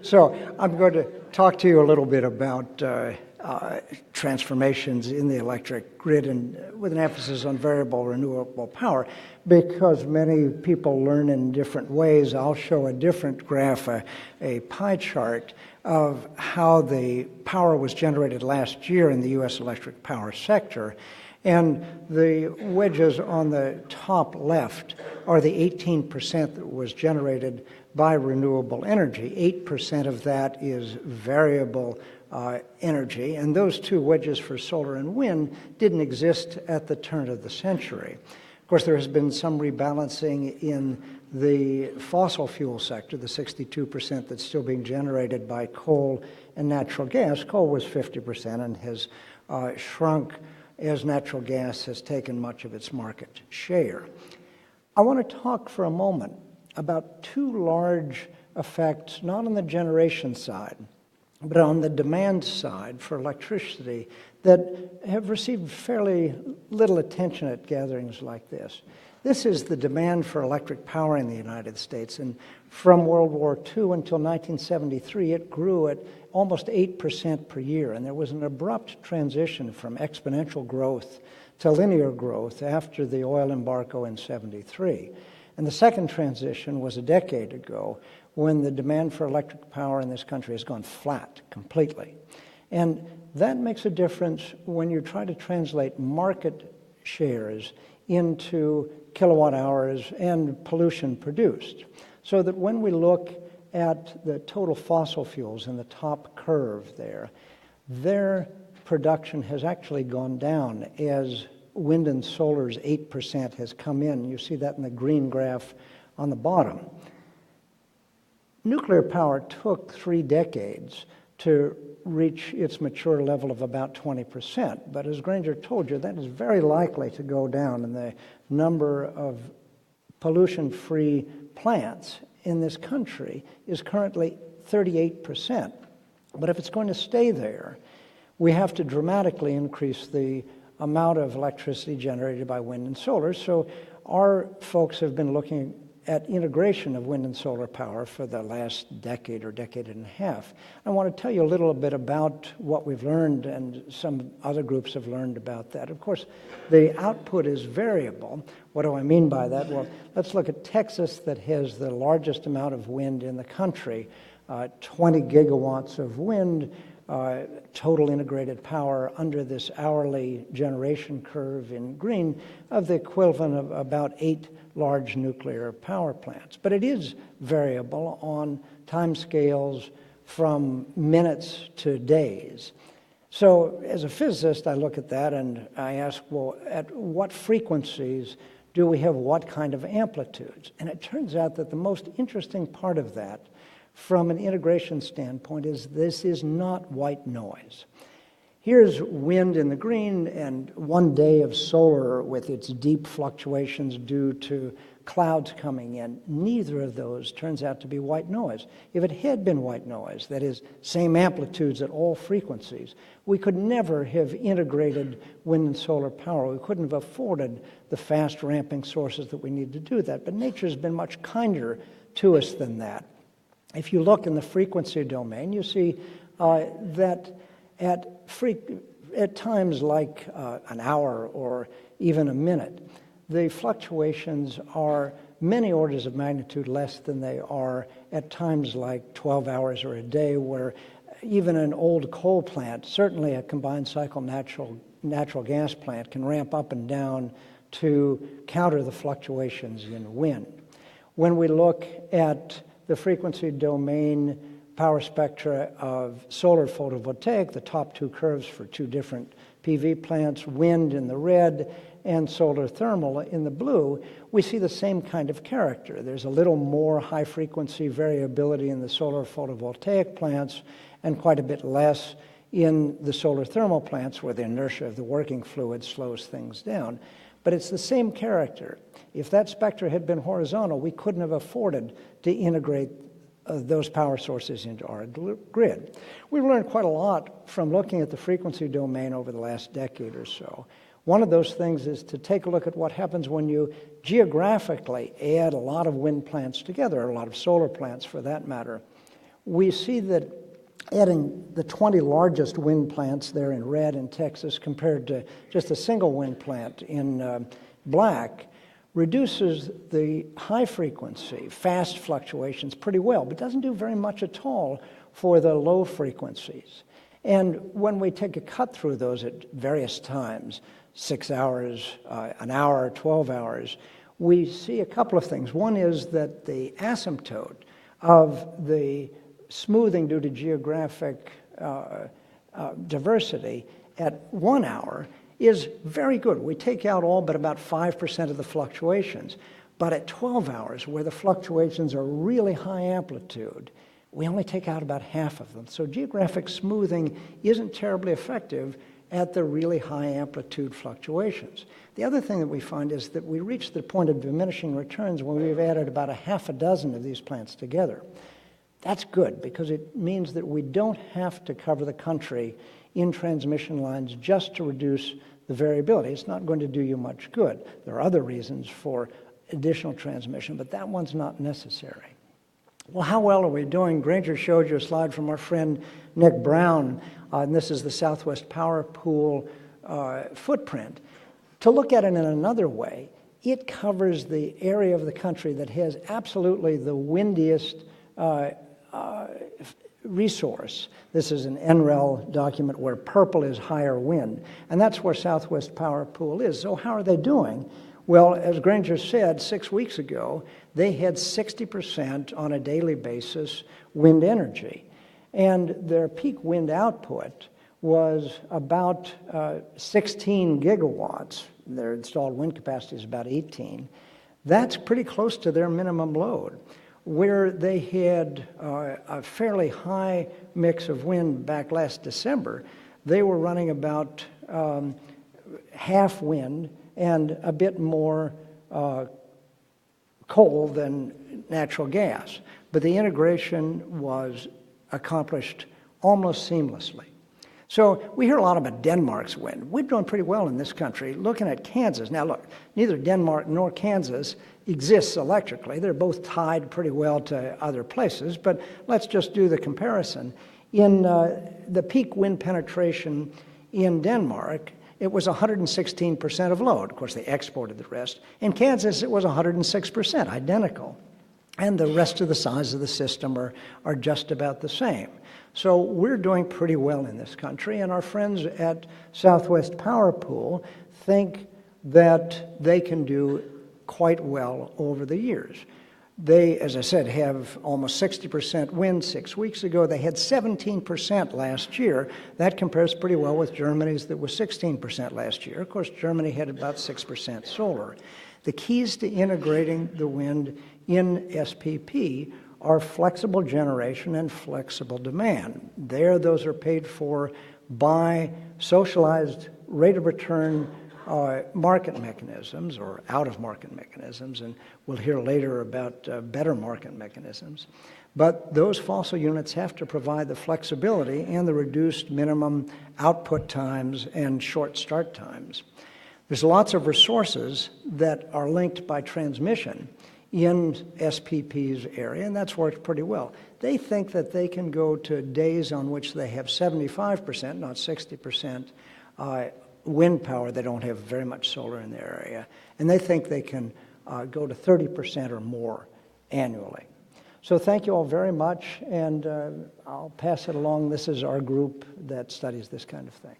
So I'm going to talk to you a little bit about transformations in the electric grid, and with an emphasis on variable renewable power, because many people learn in different ways. I'll show a different graph, a pie chart of how the power was generated last year in the U.S. electric power sector. And the wedges on the top left are the 18% that was generated by renewable energy. 8% of that is variable energy, and those two wedges for solar and wind didn't exist at the turn of the century. Of course, there has been some rebalancing in the fossil fuel sector, the 62% that's still being generated by coal and natural gas. Coal was 50% and has shrunk as natural gas has taken much of its market share. I want to talk for a moment about two large effects, not on the generation side, but on the demand side for electricity, that have received fairly little attention at gatherings like this. This is the demand for electric power in the United States, and from World War II until 1973, it grew at almost 8% per year, and there was an abrupt transition from exponential growth to linear growth after the oil embargo in 73. And the second transition was a decade ago, when the demand for electric power in this country has gone flat completely. And that makes a difference when you try to translate market shares into kilowatt hours and pollution produced. So that when we look at the total fossil fuels in the top curve there, their production has actually gone down as wind and solar's 8% has come in. You see that in the green graph on the bottom. Nuclear power took 3 decades to reach its mature level of about 20%. But as Granger told you, that is very likely to go down, and the number of pollution-free plants in this country is currently 38%. But if it's going to stay there, we have to dramatically increase the amount of electricity generated by wind and solar. So our folks have been looking at integration of wind and solar power for the last decade or decade and a half. I want to tell you a little bit about what we've learned, and some other groups have learned about that. Of course, the output is variable. What do I mean by that? Well, let's look at Texas, that has the largest amount of wind in the country, 20 gigawatts of wind, total integrated power under this hourly generation curve in green of the equivalent of about 8 large nuclear power plants. But it is variable on timescales from minutes to days. So as a physicist, I look at that and I ask, well, at what frequencies do we have what kind of amplitudes? And it turns out that the most interesting part of that from an integration standpoint is this is not white noise. Here's wind in the green and 1 day of solar with its deep fluctuations due to clouds coming in. Neither of those turns out to be white noise. If it had been white noise, that is, same amplitudes at all frequencies, we could never have integrated wind and solar power. We couldn't have afforded the fast ramping sources that we need to do that. But nature's been much kinder to us than that. If you look in the frequency domain, you see that at times like an hour or even a minute, the fluctuations are many orders of magnitude less than they are at times like 12 hours or a day, where even an old coal plant, certainly a combined cycle natural gas plant, can ramp up and down to counter the fluctuations in wind. When we look at the frequency domain power spectra of solar photovoltaic, the top 2 curves for 2 different PV plants, wind in the red and solar thermal in the blue, we see the same kind of character. There's a little more high frequency variability in the solar photovoltaic plants and quite a bit less in the solar thermal plants, where the inertia of the working fluid slows things down. But it's the same character. If that spectra had been horizontal, we couldn't have afforded to integrate those power sources into our grid. We've learned quite a lot from looking at the frequency domain over the last decade or so. One of those things is to take a look at what happens when you geographically add a lot of wind plants together, or a lot of solar plants for that matter. we see that adding the 20 largest wind plants there in red in Texas compared to just a single wind plant in black reduces the high frequency, fast fluctuations pretty well, but doesn't do very much at all for the low frequencies. And when we take a cut through those at various times, 6 hours, an hour, 12 hours, we see a couple of things. One is that the asymptote of the smoothing due to geographic diversity at 1 hour is very good. We take out all but about 5% of the fluctuations. But at 12 hours, where the fluctuations are really high amplitude, we only take out about half of them. So geographic smoothing isn't terribly effective at the really high amplitude fluctuations. The other thing that we find is that we reach the point of diminishing returns when we've added about a half a dozen of these plants together. That's good because it means that we don't have to cover the country in transmission lines just to reduce the variability. It's not going to do you much good. There are other reasons for additional transmission, but that one's not necessary. Well, how well are we doing? Granger showed you a slide from our friend Nick Brown, and this is the Southwest Power Pool footprint. To look at it in another way, it covers the area of the country that has absolutely the windiest resource. This is an NREL document where purple is higher wind, and that's where Southwest Power Pool is. So how are they doing? Well, as Granger said 6 weeks ago, they had 60% on a daily basis wind energy, and their peak wind output was about 16 gigawatts. Their installed wind capacity is about 18. That's pretty close to their minimum load. Where they had a fairly high mix of wind back last December, they were running about half wind and a bit more coal than natural gas. But the integration was accomplished almost seamlessly. So we hear a lot about Denmark's wind. We're doing pretty well in this country. Looking at Kansas, now look, neither Denmark nor Kansas exists electrically. They're both tied pretty well to other places, but let's just do the comparison. In the peak wind penetration in Denmark, it was 116% of load. Of course, they exported the rest. In Kansas, it was 106%, identical. And the rest of the size of the system are just about the same. So we're doing pretty well in this country, and our friends at Southwest Power Pool think that they can do quite well over the years. They, as I said, have almost 60% wind 6 weeks ago. They had 17% last year. That compares pretty well with Germany's that was 16% last year. Of course, Germany had about 6% solar. The keys to integrating the wind in SPP are flexible generation and flexible demand. There, those are paid for by socialized rate of return market mechanisms or out-of-market mechanisms, and we'll hear later about better market mechanisms. But those fossil units have to provide the flexibility and the reduced minimum output times and short start times. There's lots of resources that are linked by transmission in SPP's area, and that's worked pretty well. They think that they can go to days on which they have 75%, not 60%, wind power. They don't have very much solar in their area, and they think they can go to 30% or more annually. So thank you all very much, and I'll pass it along. This is our group that studies this kind of thing.